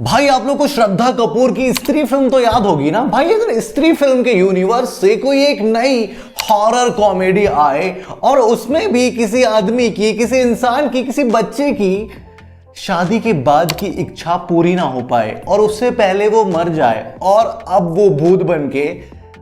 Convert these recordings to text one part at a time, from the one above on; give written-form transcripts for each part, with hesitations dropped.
भाई आप लोग को श्रद्धा कपूर की स्त्री फिल्म तो याद होगी ना भाई। अगर स्त्री फिल्म के यूनिवर्स से कोई एक नई हॉरर कॉमेडी आए और उसमें भी किसी आदमी की, किसी इंसान की, किसी बच्चे की शादी के बाद की इच्छा पूरी ना हो पाए और उससे पहले वो मर जाए और अब वो भूत बन के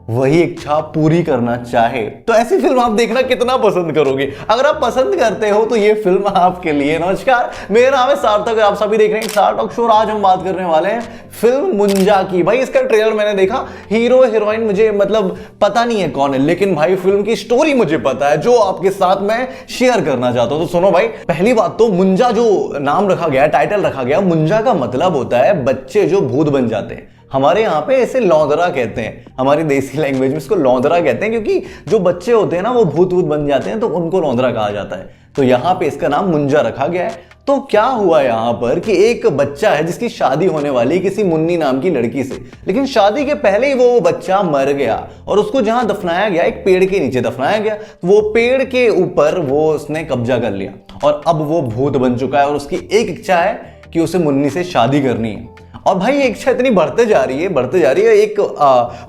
वही इच्छा पूरी करना चाहे, तो ऐसी फिल्म आप देखना कितना पसंद करोगे। अगर आप पसंद करते हो तो ये फिल्म आपके लिए। नमस्कार, मेरा नाम है सार्थक, आप सभी देख रहे हैं सार्थक शो। आज हम बात करने वाले हैं फिल्म मुंजा की। भाई इसका ट्रेलर मैंने देखा, हीरो हीरोइन मुझे मतलब पता नहीं है कौन है, लेकिन भाई फिल्म की स्टोरी मुझे पता है, जो आपके साथ मैं शेयर करना चाहता हूं। तो सुनो भाई, पहली बात तो मुंजा जो नाम रखा गया, टाइटल रखा गया, मुंजा का मतलब होता है बच्चे जो भूत बन जाते हैं। हमारे यहाँ पे ऐसे लौंदरा कहते हैं, हमारी देसी लैंग्वेज में इसको लौंदरा कहते हैं, क्योंकि जो बच्चे होते हैं ना वो भूत भूत बन जाते हैं तो उनको लौंदरा कहा जाता है। तो यहाँ पे इसका नाम मुंजा रखा गया है। तो क्या हुआ यहाँ पर कि एक बच्चा है जिसकी शादी होने वाली किसी मुन्नी नाम की लड़की से, लेकिन शादी के पहले ही वो बच्चा मर गया और उसको जहां दफनाया गया, एक पेड़ के नीचे दफनाया गया। वो पेड़ के ऊपर वो उसने कब्जा कर लिया और अब वो भूत बन चुका है और उसकी एक इच्छा है कि उसे मुन्नी से शादी करनी है। और भाई ये इच्छा इतनी बढ़ते जा रही है। एक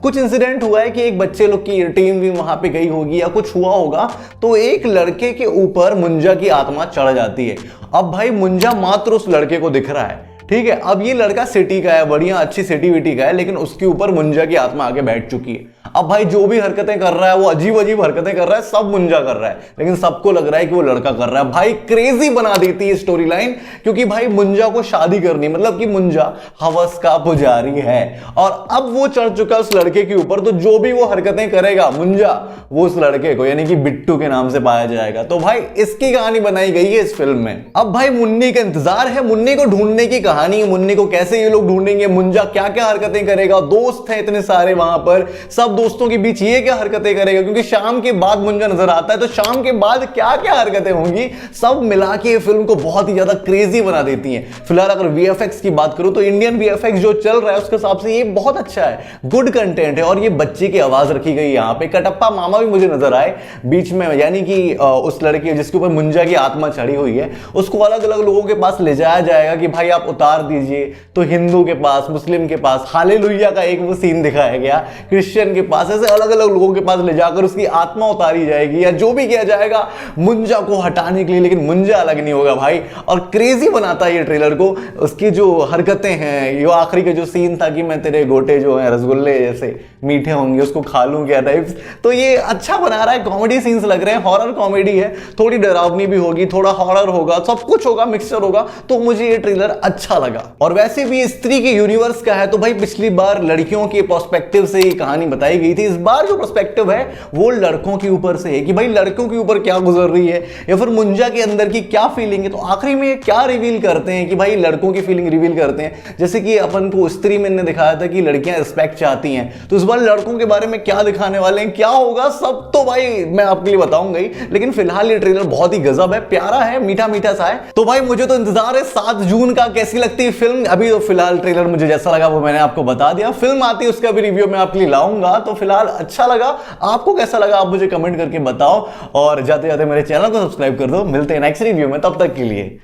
कुछ इंसिडेंट हुआ है कि एक बच्चे लोग की टीम भी वहां पे गई होगी या कुछ हुआ होगा, तो एक लड़के के ऊपर मुंजा की आत्मा चढ़ जाती है। अब भाई मुंजा मात्र उस लड़के को दिख रहा है, ठीक है। अब ये लड़का सिटी का है, बढ़िया अच्छी सिटी विटी का है, लेकिन उसके ऊपर मुंजा की आत्मा आके बैठ चुकी है। अब भाई जो भी हरकतें कर रहा है, वो अजीब अजीब हरकतें कर रहा है, सब मुंजा कर रहा है, लेकिन सबको लग रहा है कि वो लड़का कर रहा है। भाई क्रेजी बना देती है स्टोरी लाइन, क्योंकि भाई मुंजा को शादी करनी, मतलब कि मुंजा हवस का पुजारी है और अब वो चढ़ चुका उस लड़के के ऊपर। तो जो भी वो हरकतें करेगा मुंजा, वो उस लड़के को यानी कि बिट्टू के नाम से पाया जाएगा। तो भाई इसकी कहानी बनाई गई है इस फिल्म में। अब भाई मुन्नी का इंतजार है, मुन्नी को ढूंढने की कहानी, मुन्नी को कैसे ये लोग ढूंढेंगे, मुंजा क्या क्या हरकतें करेगा, दोस्त हैं इतने सारे वहां पर, सब दोस्तों के बीच ये क्या हरकतें करेगा, क्योंकि शाम के बाद मुंजा नजर आता है, तो शाम के बाद क्या क्या हरकतें होंगी, सब मिला के फिल्म को बहुत ही ज्यादा क्रेजी बना देती हैं। फिलहाल अगर वीएफएक्स की बात करूं तो इंडियन वीएफएक्स जो चल रहा है उसके हिसाब से ये बहुत अच्छा है, गुड कंटेंट है। और ये बच्चे की आवाज रखी गई यहाँ पे, कटप्पा मामा भी मुझे नजर आए बीच में, यानी कि उस लड़के जिसके ऊपर मुंजा की आत्मा चढ़ी हुई है, उसको अलग अलग लोगों के पास ले जाया जाएगा कि भाई आप उतार दीजिए। तो हिंदू के पास, मुस्लिम के पास, हालेलुया का एक वो सीन दिखाया गया, क्रिश्चियन के पास, ऐसे अलग अलग लोगों के पास ले जाकर उसकी आत्मा उतारी जाएगी या जो भी किया जाएगा मुंजा को हटाने के लिए, लेकिन मुंजा अलग नहीं होगा भाई। और क्रेजी बनाता है ये ट्रेलर को, उसकी जो हरकतें हैं, ये आखिरी का जो सीन था कि मैं तेरे गोटे जो है रसगुल्ले जैसे मीठे होंगे उसको खा लूं क्या टाइप्स, तो ये अच्छा बना रहा है। कॉमेडी सीन्स लग रहे हैं, हॉरर कॉमेडी है, थोड़ी डरावनी भी होगी, थोड़ा हॉरर होगा, सब कुछ होगा, मिक्सचर होगा। तो मुझे ये ट्रेलर अच्छा लगा। और वैसे भी स्त्री के यूनिवर्स का है, तो भाई पिछली बार लड़कियों के पर्सपेक्टिव से ये कहानी बताई गई थी, इस बार जो पर्सपेक्टिव है वो लड़कों के ऊपर से है कि भाई लड़कों के ऊपर क्या गुजर रही है या फिर मुंजा के अंदर की क्या फीलिंग है। तो आखिरी में क्या रिवील करते हैं कि भाई लड़कों की फीलिंग रिवील करते हैं, जैसे कि अपन को स्त्री में ने दिखाया था कि लड़कियां रिस्पेक्ट चाहती हैं, तो इस बार लड़कों के बारे में क्या दिखाने वाले हैं, क्या होगा, सब तो भाई मैं आपके लिए बताऊंगा ही। लेकिन फिलहाल ये ट्रेलर बहुत ही गजब है, प्यारा है, मीठा मीठा सा है। तो भाई मुझे तो इंतजार है 7 जून का, कैसी लगती है फिल्म। अभी तो फिलहाल ट्रेलर मुझे जैसा लगा वो मैंने आपको बता दिया, फिल्म आती है उसका भी रिव्यू मैं आपके लिए लाऊंगा। तो फिलहाल अच्छा लगा, आपको कैसा लगा आप मुझे कमेंट करके बताओ और जाते जाते मेरे चैनल को सब्सक्राइब कर दो। मिलते हैं नेक्स्ट रिव्यू में, तब तक के लिए।